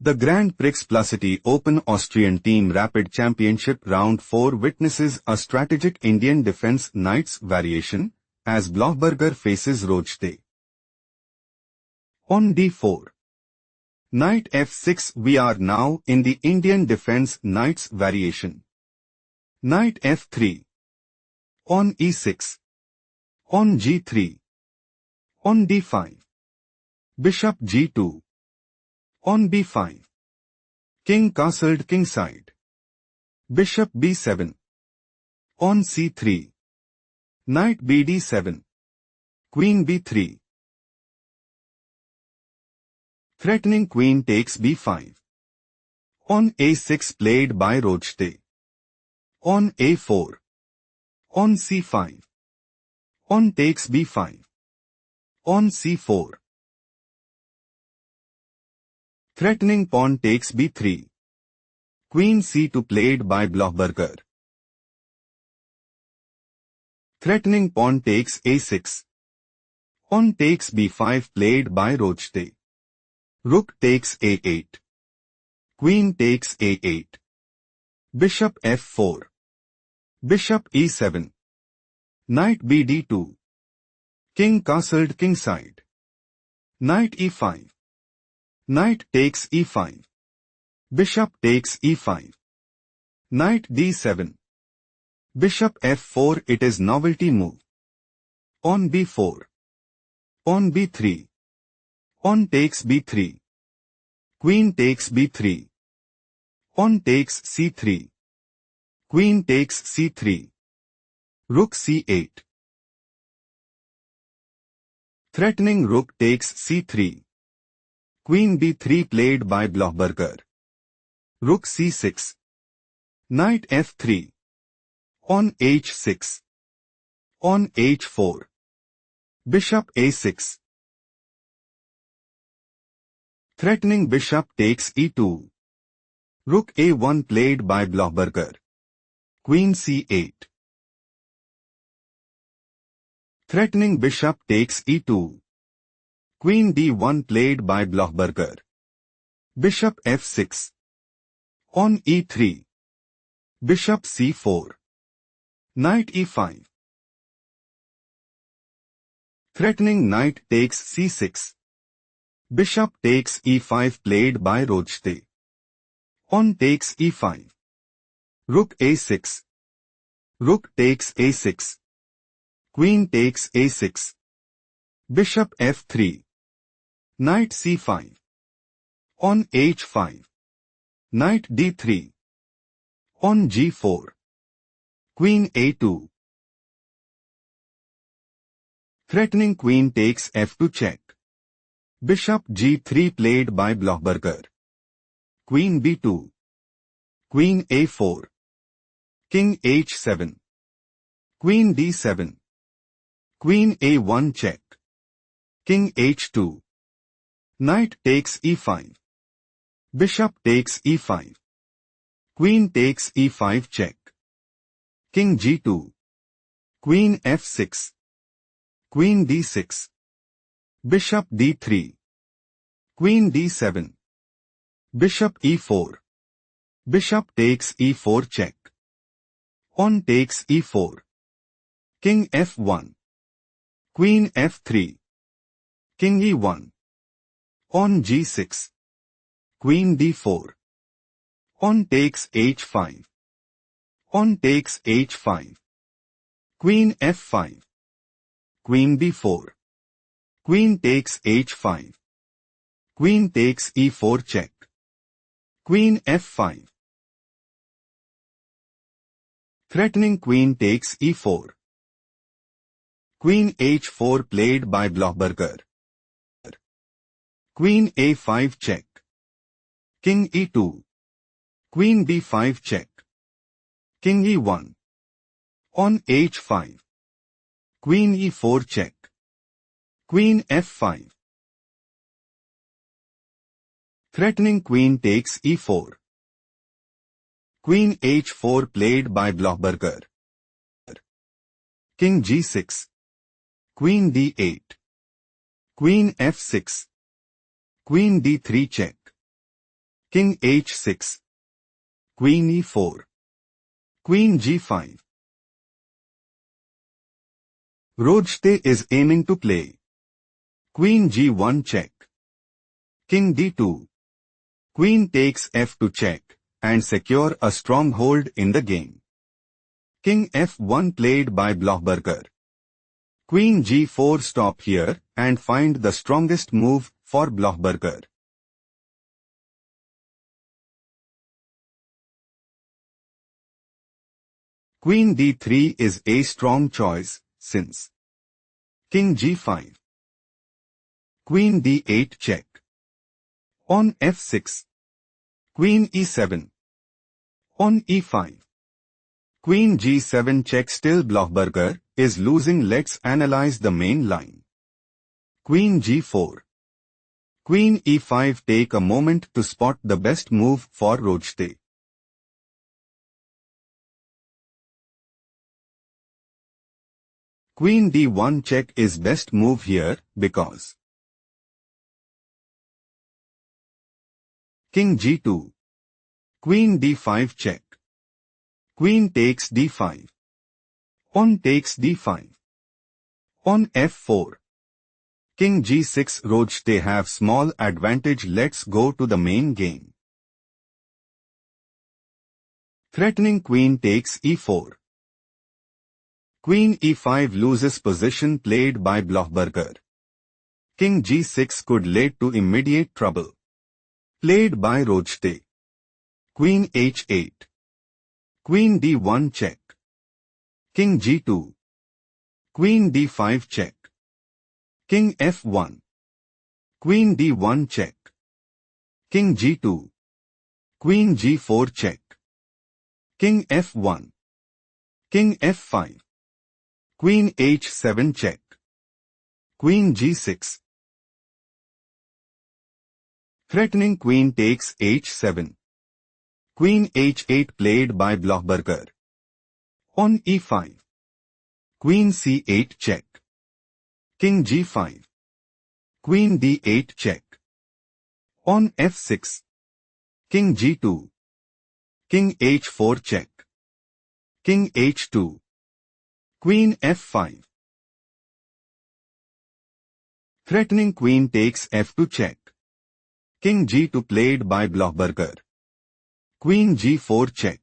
The Grand Prix Pluscity Open Austrian Team Rapid Championship Round 4 witnesses a strategic Indian defense knight's variation, as Blohberger faces Rodshtein. On d4. Knight f6. We are now in the Indian defense knight's variation. Knight f3. On e6. On g3. On d5. Bishop g2. On b5. King castled kingside. Bishop b7. On c3. Knight bd7. Queen b3. Threatening queen takes b5. On a6 played by Rodshtein. On a4. On c5. On takes b5. On c4. Threatening pawn takes b3. Queen c2 played by Blohberger. Threatening pawn takes a6. On takes b5 played by Rodshtein. Rook takes a8. Queen takes a8. Bishop f4. Bishop e7. Knight bd2. King castled kingside. Knight e5. Knight takes e5. Bishop takes e5. Knight d7. Bishop f4. It is novelty move. On b4. On b3. On takes b3. Queen takes b3. On takes c3. Queen takes c3. Rook c8. Threatening rook takes c3. Queen b3 played by Blohberger. Rook c6. Knight f3. On h6. On h4. Bishop a6. Threatening bishop takes e2. Rook a1 played by Blohberger. Queen c8. Threatening bishop takes e2. Queen d1 played by Blohberger. Bishop f6. On e3. Bishop c4. Knight e5. Threatening knight takes c6. Bishop takes e5 played by Rodshtein. On takes e5. Rook a6. Rook takes a6. Queen takes a6. Bishop f3. Knight c5. On h5. Knight d3. On g4. Queen a2. Threatening queen takes f2 check. Bishop g3 played by Blohberger. Queen b2. Queen a4. King h7. Queen d7. Queen a1 check. King h2. Knight takes e5. Bishop takes e5. Queen takes e5 check. King g2. Queen f6. Queen d6. Bishop d3. Queen d7. Bishop e4. Bishop takes e4 check. On takes e4. King f1. Queen f3. King e1. On g6. Queen d4. On takes h5. On takes h5. Queen f5. Queen b4. Queen takes h5. Queen takes e4 check. Queen f5. Threatening queen takes e4. Queen h4 played by Blohberger. Queen a5 check. King e2. Queen b5 check. King e1. On h5. Queen e4 check. Queen f5. Threatening queen takes e4. Queen h4 played by Blohberger. King g6. Queen d8. Queen f6. Queen d3 check. King h6. Queen e4. Queen g5. Rodshtein is aiming to play Queen g1 check. King d2. Queen takes f2 check and secure a stronghold in the game. King f1 played by Blohberger. Queen g4 stop here and find the strongest move for Blohberger. Queen d3 is a strong choice since King g5. Queen d8 check. On f6. Queen e7. On e5. Queen g7 check. Still Blohberger is losing. Let's analyze the main line. Queen g4. Queen e5. Take a moment to spot the best move for Rodshtein. Queen d1 check is best move here because King g2. Queen d5 check. Queen takes d5. Pawn takes d5. On f4. King g6. Rodshtein have small advantage. Let's go to the main game. Threatening queen takes e4. Queen e5 loses position played by Blohberger. King g6 could lead to immediate trouble. Played by Rodshtein. Queen h8. Queen d1 check. King g2. Queen d5 check. King f1. Queen d1 check. King g2. Queen g4 check. King f1. King f5. Queen h7 check. Queen g6. Threatening queen takes h7. Queen h8 played by Blohberger. On e5. Queen c8 check. King g5. Queen d8 check. On f6. King g2. King h4 check. King h2. Queen f5. Threatening queen takes f2 check. King g2 played by Blohberger. Queen g4 check.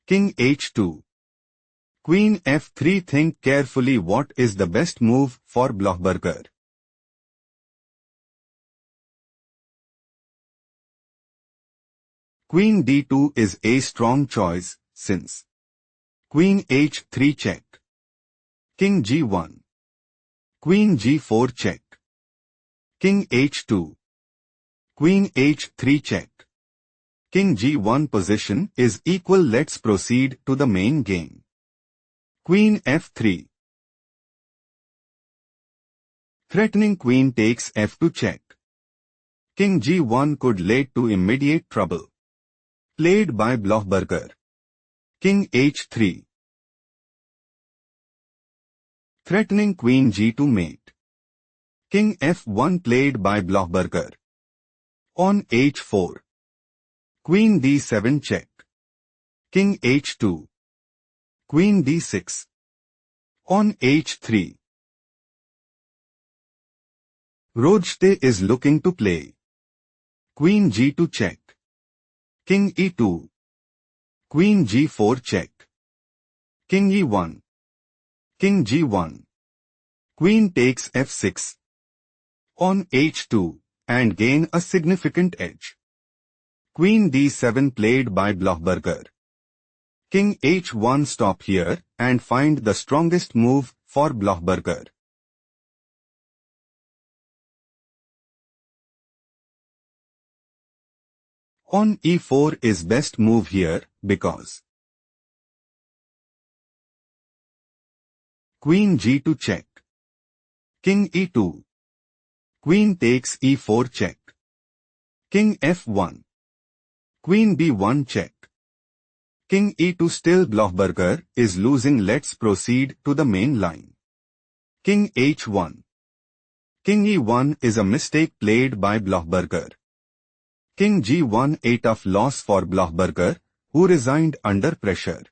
King h2. Queen f3. Think carefully what is the best move for Blohberger. Queen d2 is a strong choice since Queen h3 check. King g1. Queen g4 check. King h2. Queen h3 check. King g1 position is equal. Let's proceed to the main game. Queen f3. Threatening queen takes f2 check. King g1 could lead to immediate trouble. Played by Blohberger. King h3. Threatening queen g2 mate. King f1 played by Blohberger. On h4. Queen d7 check. King h2. Queen d6. On h3. Rodshtein is looking to play Queen g2 check. King e2. Queen g4 check. King e1. King g1. Queen takes f6. On h2 and gain a significant edge. Queen d7 played by Blohberger. King h1 stop here and find the strongest move for Blohberger. On e4 is best move here because Queen g2 check. King e2. Queen takes e4 check. King f1. Queen b1 check. King e2. Still Blohberger is losing. Let's proceed to the main line. King h1. King e1 is a mistake played by Blohberger. King G1 a tough loss for Blohberger, who resigned under pressure.